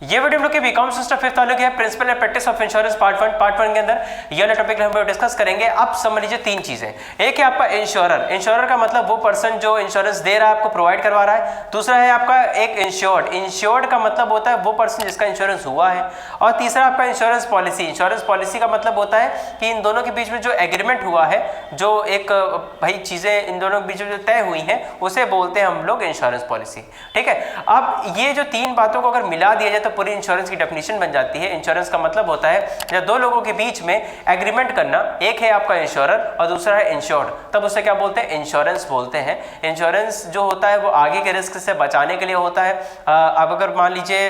ये वीडियो हम लोग के बीकॉम सिस्टर फिफ्थ वाले है principle and practice of insurance part one के अंदर ये वाला टॉपिक हम लोग डिस्कस करेंगे। अब समझ लीजिए तीन चीजें। एक है आपका इंश्योरर। इंश्योरर का मतलब वो पर्सन जो इंश्योरेंस दे रहा है, आपको प्रोवाइड करवा रहा है। दूसरा है आपका एक इंश्योर्ड। इंश्योर्ड का मतलब होता है वो पर्सन जिसका इंश्योरेंस हुआ है। और तीसरा आपका इंश्योरेंस पॉलिसी। इंश्योरेंस पॉलिसी का मतलब होता है कि इन दोनों के बीच में जो एग्रीमेंट हुआ है, जो एक भाई चीजें इन दोनों के बीच में जो तय हुई हैं, उसे बोलते हैं हम लोग इंश्योरेंस पॉलिसी। ठीक है। अब ये जो तीन बातों को अगर मिला दिया जाए तो पूरी इंश्योरेंस की डेफिनेशन बन जाती है। इंश्योरेंस का मतलब होता है जब दो लोगों के बीच में एग्रीमेंट करना, एक है आपका इंश्योरर और दूसरा है इंश्योर्ड, तब उसे क्या बोलते हैं? इंश्योरेंस बोलते हैं। इंश्योरेंस जो होता है वो आगे के रिस्क से बचाने के लिए होता है। अब अगर मान लीजिए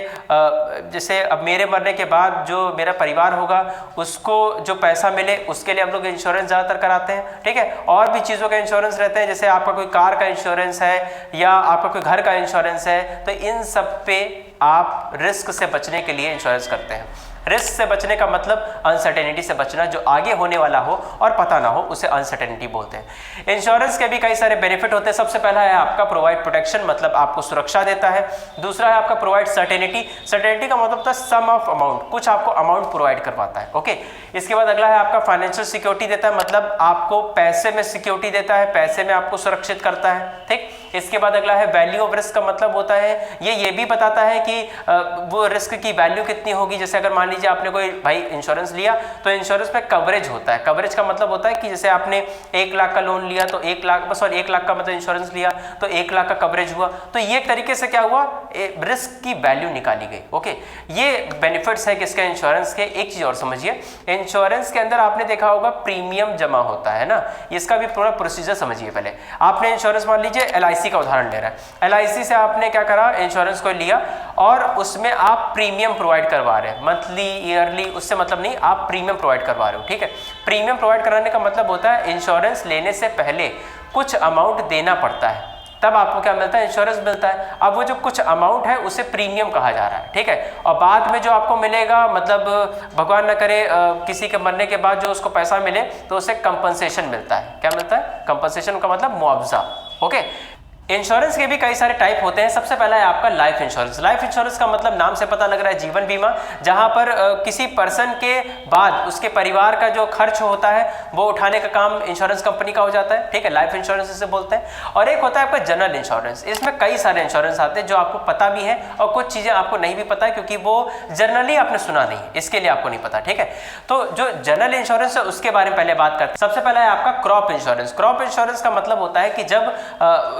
जैसे अब मेरे मरने के बाद जो मेरा परिवार होगा उसको जो पैसा मिले उसके लिए हम लोग इंश्योरेंस ज़्यादातर कराते हैं। ठीक है। और भी चीज़ों का इंश्योरेंस रहते हैं, जैसे आपका कोई कार का इंश्योरेंस है या आपका कोई घर का इंश्योरेंस है, तो इन सब पे आप रिस्क से बचने के लिए इंश्योरेंस करते हैं। रिस्क से बचने का मतलब अनसर्टेनिटी से बचना, जो आगे होने वाला हो और पता ना हो उसे अनसर्टेनिटी बोलते हैं। इंश्योरेंस के भी कई सारे बेनिफिट होते हैं। सबसे पहला है आपका प्रोवाइड प्रोटेक्शन, मतलब आपको सुरक्षा देता है। दूसरा है आपका प्रोवाइड सर्टेनिटी। सर्टेनिटी का मतलब होता है सम ऑफ अमाउंट, कुछ आपको अमाउंट प्रोवाइड करवाता है। ओके। इसके बाद अगला है आपका फाइनेंशियल सिक्योरिटी देता है, मतलब आपको पैसे में सिक्योरिटी देता है, पैसे में आपको सुरक्षित करता है। ठीक। इसके बाद अगला है वैल्यू ऑफ रिस्क का मतलब होता है ये भी बताता है कि वो रिस्क की वैल्यू कितनी होगी। जैसे अगर मान लीजिए आपने कोई भाई इंश्योरेंस लिया तो इंश्योरेंस पे कवरेज होता है। कवरेज का मतलब होता है कि जैसे आपने 1 लाख का लोन लिया तो 1 लाख, सॉरी 1 लाख का मतलब इंश्योरेंस लिया तो 1 लाख का कवरेज हुआ। तो ये एक तरीके से क्या हुआ, रिस्क की वैल्यू निकाली गई। ओके। ये बेनिफिट्स है किसके? इंश्योरेंस के। एक चीज और समझिए, इंश्योरेंस के अंदर आपने देखा होगा प्रीमियम जमा होता है ना, इसका भी पूरा प्रोसीजर समझिए। पहले आपने इंश्योरेंस, मान लीजिए LIC का उदाहरण ले रहा है। LIC से आपने क्या करा, इंश्योरेंस को लिया और उसमें आप प्रीमियम प्रोवाइड करवा रहे हैं, मंथली ईयरली, उससे मतलब नहीं, आप प्रीमियम प्रोवाइड करवा रहे हो। ठीक है। प्रीमियम प्रोवाइड कराने का मतलब होता है इंश्योरेंस लेने से पहले कुछ अमाउंट देना पड़ता है, तब आपको क्या मिलता है? इंश्योरेंस मिलता है। अब वो जो कुछ अमाउंट है उसे प्रीमियम कहा जा रहा है। ठीक है। और बाद में जो आपको मिलेगा, मतलब भगवान न करे किसी के मरने के बाद जो उसको पैसा मिले तो उसे कंपनसेशन मिलता है। क्या मिलता है? कंपनसेशन का मतलब मुआवजा। ओके। इंश्योरेंस के भी कई सारे टाइप होते हैं। सबसे पहला है आपका लाइफ इंश्योरेंस। लाइफ इंश्योरेंस का मतलब नाम से पता लग रहा है जीवन बीमा, जहां पर किसी पर्सन के बाद उसके परिवार का जो खर्च होता है वो उठाने का काम इंश्योरेंस कंपनी का हो जाता है। ठीक है। लाइफ इंश्योरेंस इसे बोलते हैं। और एक होता है आपका जनरल इंश्योरेंस। इसमें कई सारे इंश्योरेंस आते हैं जो आपको पता भी है और कुछ चीजें आपको नहीं भी पता है, क्योंकि वो जनरली आपने सुना नहीं, इसके लिए आपको नहीं पता। ठीक है। तो जो जनरल इंश्योरेंस है उसके बारे में पहले बात करते हैं। सबसे पहला है आपका क्रॉप इंश्योरेंस। क्रॉप इंश्योरेंस का मतलब होता है कि जब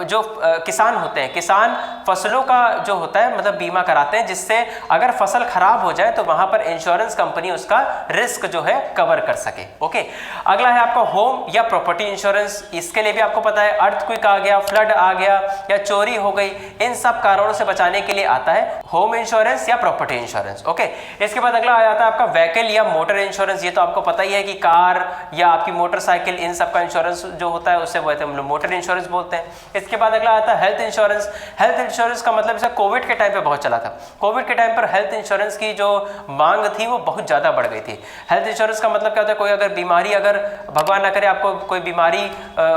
जो किसान होते हैं, किसान फसलों का जो होता है मतलब बीमा कराते हैं, जिससे अगर फसल खराब हो जाए तो वहां पर इंश्योरेंस कंपनी उसका रिस्क जो है कवर कर सके। ओके। अगला है आपका होम या प्रॉपर्टी इंश्योरेंस। इसके लिए भी आपको पता है अर्थक्वेक आ गया, फ्लड आ गया या चोरी हो गई, इन सब कारणों से बचाने के लिए आता है होम इंश्योरेंस या प्रॉपर्टी इंश्योरेंस। ओके। इसके बाद अगला आ जाता है आपका व्हीकल या मोटर इंश्योरेंस। ये तो आपको पता ही है कि कार या आपकी मोटरसाइकिल, इन सब का इंश्योरेंस जो होता है उसे हम लोग मोटर इंश्योरेंस बोलते हैं। इसके बाद अगला आता है हेल्थ इंश्योरेंस। हेल्थ इंश्योरेंस का मतलब जैसे कोविड के टाइम पे बहुत चला था। कोविड के टाइम पर हेल्थ इंश्योरेंस की जो मांग थी वो बहुत ज्यादा बढ़ गई थी। हेल्थ इंश्योरेंस का मतलब क्या होता है, कोई अगर बीमारी, अगर भगवान ना करे आपको कोई बीमारी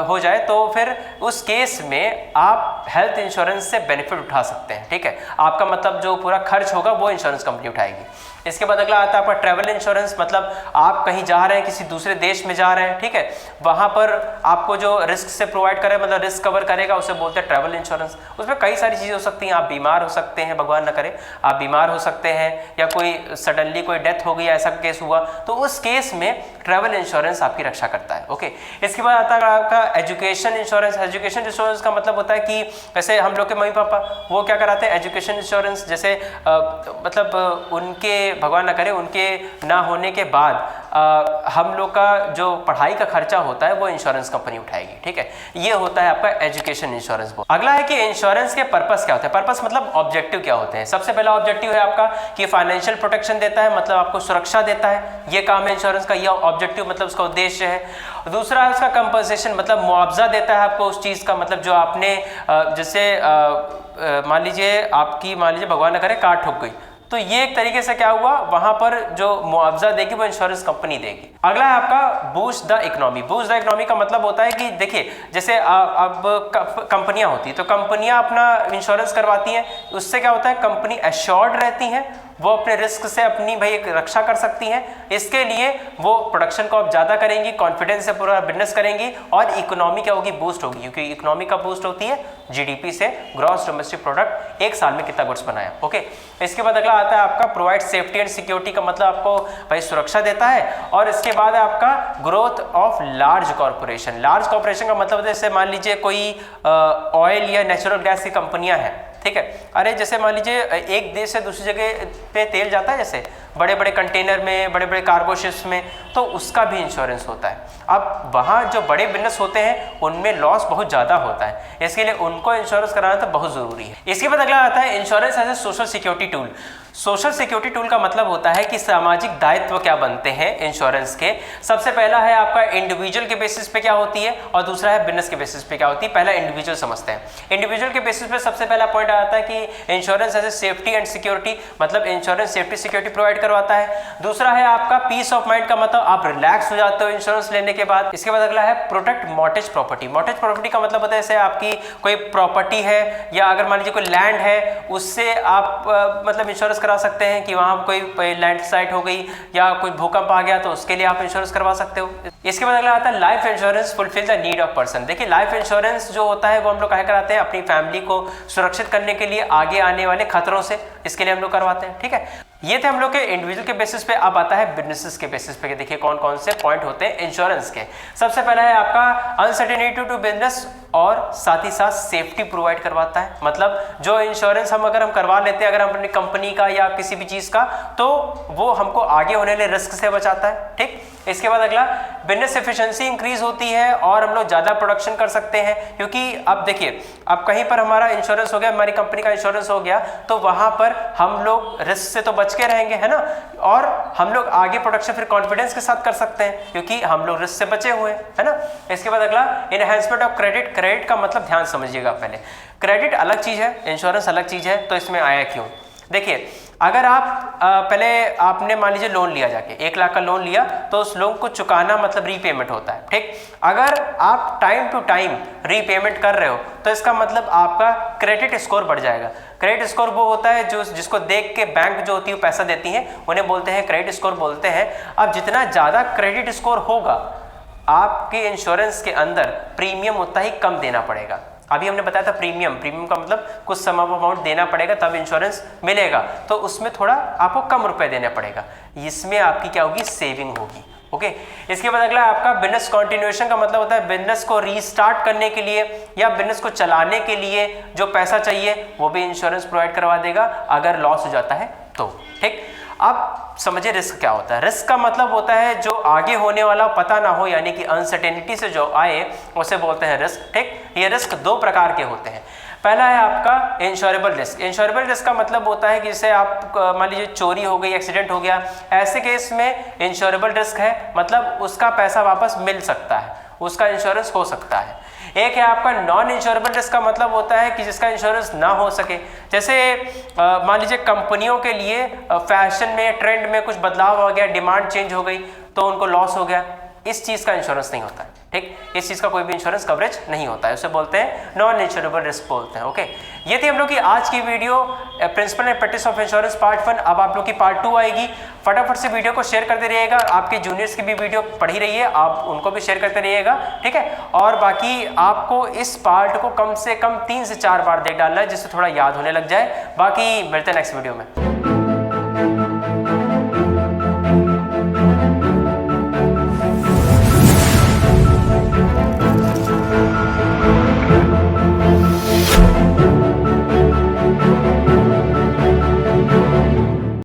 हो जाए तो फिर उस केस में आप हेल्थ इंश्योरेंस से बेनिफिट उठा सकते हैं। ठीक है। आपका मतलब जो पूरा खर्च होगा वो इंश्योरेंस कंपनी उठाएगी। इसके बाद अगला आता है आपका ट्रैवल इंश्योरेंस। मतलब आप कहीं जा रहे हैं, किसी दूसरे देश में जा रहे हैं, ठीक है, वहां पर आपको जो रिस्क से प्रोवाइड करे, मतलब रिस्क कवर करेगा, उसे बोलते हैं ट्रैवल इंश्योरेंस। उसमें कई सारी चीजें हो सकती हैं। आप बीमार हो सकते हैं, भगवान न करे आप बीमार हो सकते हैं, या कोई सडनली कोई डेथ हो गई, ऐसा केस हुआ, तो उस केस में ट्रैवल इंश्योरेंस आपकी रक्षा करता है। ओके। इसके बाद आता है आपका एजुकेशन इंश्योरेंस। एजुकेशन इंश्योरेंस का मतलब होता है कि जैसे हम लोग के मम्मी पापा वो क्या कराते हैं, एजुकेशन इंश्योरेंस, जैसे मतलब उनके भगवान ना करे उनके ना होने के बाद हम लोग का जो पढ़ाई का खर्चा होता है वो इंश्योरेंस कंपनी उठाएगी। ठीक है। ये होता है आपका एजुकेशन इंश्योरेंस। अगला है कि इंश्योरेंस के पर्पस क्या होते हैं। पर्पस मतलब ऑब्जेक्टिव क्या होते हैं। सबसे पहला ऑब्जेक्टिव है आपका कि फाइनेंशियल प्रोटेक्शन देता है, मतलब आपको सुरक्षा देता है, ये काम है इंश्योरेंस का, ये ऑब्जेक्टिव मतलब उसका उद्देश्य है। दूसरा है उसका कंपनसेशन, मतलब मुआवजा देता है आपको उस चीज का, मतलब जो आपने जैसे मान लीजिए आपकी, मान लीजिए भगवान न करे कार ठुक गई, तो ये एक तरीके से क्या हुआ, वहां पर जो मुआवजा देगी वो इंश्योरेंस कंपनी देगी। अगला है आपका boost the economy. Boost the economy का मतलब होता है कि देखिए जैसे अब कंपनियां होती है तो कंपनियां अपना इंश्योरेंस करवाती हैं, उससे क्या होता है कंपनी एश्योर्ड रहती हैं, वो अपने रिस्क से अपनी भाई रक्षा कर सकती हैं। इसके लिए वो प्रोडक्शन को अब ज़्यादा करेंगी, कॉन्फिडेंस से पूरा बिजनेस करेंगी और इकोनॉमी क्या होगी, बूस्ट होगी, क्योंकि इकोनॉमी का बूस्ट होती है जीडीपी से, ग्रॉस डोमेस्टिक प्रोडक्ट, एक साल में कितना गुड्स बनाया। ओके, इसके बाद अगला आता है आपका प्रोवाइड सेफ्टी एंड सिक्योरिटी का मतलब आपको भाई सुरक्षा देता है। और इसके बाद है आपका growth of large corporation. Large corporation का मतलब जैसे मान लीजिए कोई ऑयल या नेचुरल गैस की कंपनियां हैं, ठीक है, अरे जैसे मान लीजिए एक देश से दूसरी जगह पे तेल जाता है, जैसे बड़े बड़े कंटेनर में, बड़े बड़े कार्गो शिप्स में, तो उसका भी इंश्योरेंस होता है। अब वहाँ जो बड़े बिजनेस होते हैं उनमें लॉस बहुत ज़्यादा होता है, इसके लिए उनको इंश्योरेंस कराना तो बहुत ज़रूरी है। इसके बाद अगला आता है insurance as a social security tool. Social security tool का मतलब होता है कि सामाजिक दायित्व क्या बनते हैं इंश्योरेंस के। सबसे पहला है आपका इंडिविजुअल के बेसिस पे क्या होती है और दूसरा है बिजनेस के बेसिस पे क्या होती है। पहला इंडिविजुअल समझते हैं। इंडिविजुअल के बेसिस पे सबसे पहला पॉइंट आता है कि insurance as a safety and security, मतलब इंश्योरेंस सेफ्टी सिक्योरिटी प्रोवाइड करवाता है। दूसरा है आपका पीस ऑफ माइंड का मतलब आप रिलैक्स हो जाते हो इंश्योरेंस लेने के बाद। इसके बाद अगला है protect mortgage property. Mortgage property का मतलब होता है जैसे आपकी कोई प्रॉपर्टी है या अगर मान लीजिए कोई लैंड है, उससे आप मतलब इंश्योरेंस करा सकते हैं कि वहाँ कोई लैंडस्लाइड हो गई या कोई भूकंप आ गया तो उसके लिए आप इंश्योरेंस करवा सकते हो। इसके बाद अगला आता है life insurance fulfil the need of person. देखिए लाइफ इंश्योरेंस जो होता है वो हम लोग काहे कराते हैं, अपनी फैमिली को सुरक्षित करने के लिए आगे आने वाले खतरों से, इसके लिए हम लोग करवाते हैं। ठीक है, ये थे हम लोग के इंडिविजुअल के बेसिस पे। अब आता है बिजनेसेस के बेसिस पे। देखिए कौन कौन से पॉइंट होते हैं इंश्योरेंस के। सबसे पहला है आपका अनसर्टेनिटी टू बिजनेस और साथ ही साथ सेफ्टी प्रोवाइड करवाता है। मतलब जो इंश्योरेंस अगर हम करवा लेते हैं अगर हम अपनी कंपनी का या किसी भी चीज़ का, तो वो हमको आगे होने वाले रिस्क से बचाता है। ठीक, इसके बाद अगला बिजनेस एफिशिएंसी इंक्रीज होती है और हम लोग ज़्यादा प्रोडक्शन कर सकते हैं, क्योंकि अब देखिए अब कहीं पर हमारा इंश्योरेंस हो गया, हमारी कंपनी का इंश्योरेंस हो गया, तो वहाँ पर हम लोग रिस्क से तो बच के रहेंगे, है ना, और हम लोग आगे प्रोडक्शन फिर कॉन्फिडेंस के साथ कर सकते हैं क्योंकि हम लोग रिस्क से बचे हुए हैं, है ना। इसके बाद अगला इनहैंसमेंट ऑफ क्रेडिट। क्रेडिट का मतलब ध्यान समझिएगा पहले, क्रेडिट अलग चीज़ है, इंश्योरेंस अलग चीज़ है, तो इसमें आया क्यों। देखिए अगर आप पहले आपने मान लीजिए लोन लिया, जाके 1 लाख का लोन लिया, तो उस लोन को चुकाना मतलब रीपेमेंट होता है। ठीक, अगर आप टाइम टू टाइम रीपेमेंट कर रहे हो तो इसका मतलब आपका क्रेडिट स्कोर बढ़ जाएगा। क्रेडिट स्कोर वो होता है जो जिसको देख के बैंक जो होती है पैसा देती है, उन्हें बोलते हैं क्रेडिट स्कोर बोलते हैं। अब जितना ज़्यादा क्रेडिट स्कोर होगा आपके इंश्योरेंस के अंदर प्रीमियम उतना ही कम देना पड़ेगा। अभी हमने बताया था प्रीमियम का मतलब कुछ सम अमाउंट देना पड़ेगा तब इंश्योरेंस मिलेगा, तो उसमें थोड़ा आपको कम रुपए देना पड़ेगा, इसमें आपकी क्या होगी, सेविंग होगी। ओके, इसके बाद अगला आपका बिजनेस कंटिन्यूएशन का मतलब होता है बिजनेस को रीस्टार्ट करने के लिए या बिजनेस को चलाने के लिए जो पैसा चाहिए वो भी इंश्योरेंस प्रोवाइड करवा देगा अगर लॉस हो जाता है तो। ठीक, अब समझिए रिस्क क्या होता है। रिस्क का मतलब होता है जो आगे होने वाला पता ना हो, यानी कि अनसर्टेनिटी से जो आए उसे बोलते हैं रिस्क। ठीक, ये रिस्क 2 प्रकार के होते हैं। पहला है आपका इंश्योरेबल रिस्क। इंश्योरेबल रिस्क का मतलब होता है कि जैसे आप मान लीजिए चोरी हो गई, एक्सीडेंट हो गया, ऐसे केस में इंश्योरेबल रिस्क है, मतलब उसका पैसा वापस मिल सकता है, उसका इंश्योरेंस हो सकता है। एक है आपका नॉन इंश्योरेबल रिस्क का मतलब होता है कि जिसका इंश्योरेंस ना हो सके, जैसे मान लीजिए कंपनियों के लिए फैशन में, ट्रेंड में कुछ बदलाव हो गया, डिमांड चेंज हो गई तो उनको लॉस हो गया, इस चीज़ का इंश्योरेंस नहीं होता है। ठीक, इस चीज़ का कोई भी इंश्योरेंस कवरेज नहीं होता है, उसे बोलते हैं नॉन इंश्योरेबल रिस्क बोलते हैं। ओके, ये थी हम लोग की आज की video principle and practice of insurance part 1। अब आप लोग की पार्ट 2 आएगी। फटाफट से वीडियो को शेयर करते रहिएगा, आपके जूनियर्स की भी वीडियो पढ़ी रही है, आप उनको भी शेयर करते रहिएगा। ठीक है, और बाकी आपको इस पार्ट को कम से कम 3 से 4 बार देख डालना है जिससे थोड़ा याद होने लग जाए। बाकी मिलते हैं नेक्स्ट वीडियो में।